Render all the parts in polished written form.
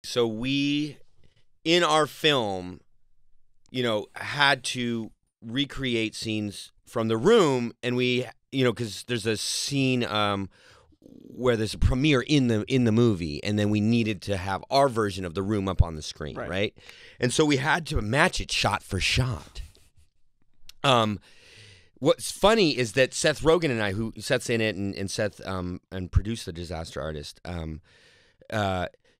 So we, in our film, had to recreate scenes from The Room, and we, because there's a scene where there's a premiere in the movie, and then we needed to have our version of The Room up on the screen, right? And so we had to match it shot for shot. What's funny is that Seth Rogen and I, who Seth's in it, and Seth and produced The Disaster Artist,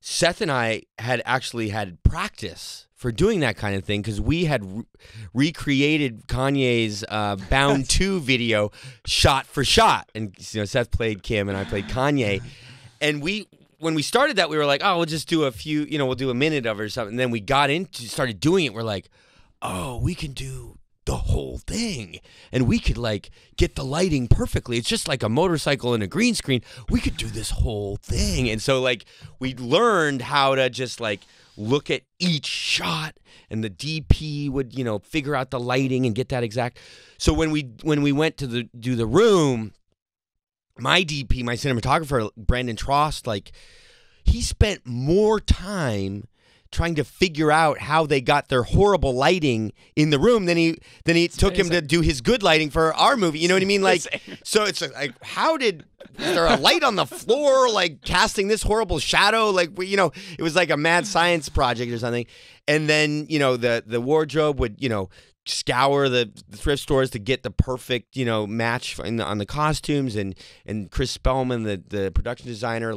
Seth and I had actually had practice for doing that kind of thing because we had recreated Kanye's Bound 2 video shot for shot. And Seth played Kim and I played Kanye. And when we started that, we were like, oh, we'll just do a few, we'll do a minute of it or something. And then we started doing it. We're like, oh, we can do the whole thing, and we could get the lighting perfectly. It's just like a motorcycle and a green screen. We could do this whole thing. And so we learned how to just look at each shot, and the DP would figure out the lighting and get that exact. So when we went to do The Room, my DP, my cinematographer Brandon Trost, he spent more time trying to figure out how they got their horrible lighting in The Room than he took him to do his good lighting for our movie. You know what I mean? So it's is there a light on the floor, casting this horrible shadow? It was like a mad science project or something. And then, the wardrobe would, scour the thrift stores to get the perfect, match on the costumes, and Chris Spellman, the production designer,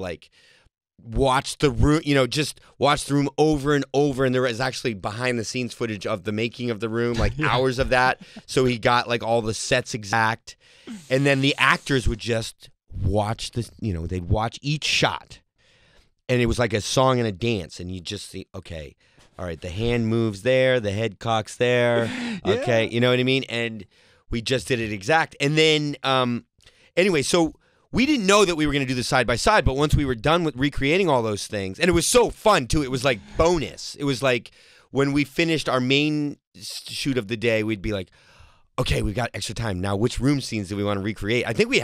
watch the room, just watch the room over and over. And there was actually behind the scenes footage of the making of The Room, hours of that. So he got all the sets exact. And then the actors would just watch this, they'd watch each shot. And it was like a song and a dance. And you just see, okay, all right, the hand moves there, the head cocks there. Okay, you know what I mean? And we just did it exact. And then, anyway, so we didn't know that we were going to do the side-by-side, but once we were done with recreating all those things, and it was so fun, too. It was like bonus. It was like when we finished our main shoot of the day, we'd be like, okay, we've got extra time. Now, which room scenes do we want to recreate? I think we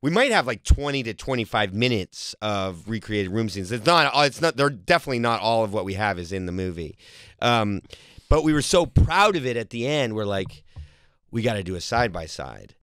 might have 20 to 25 minutes of recreated room scenes. They're definitely not all of what we have is in the movie. But we were so proud of it at the end, we're like, we got to do a side-by-side.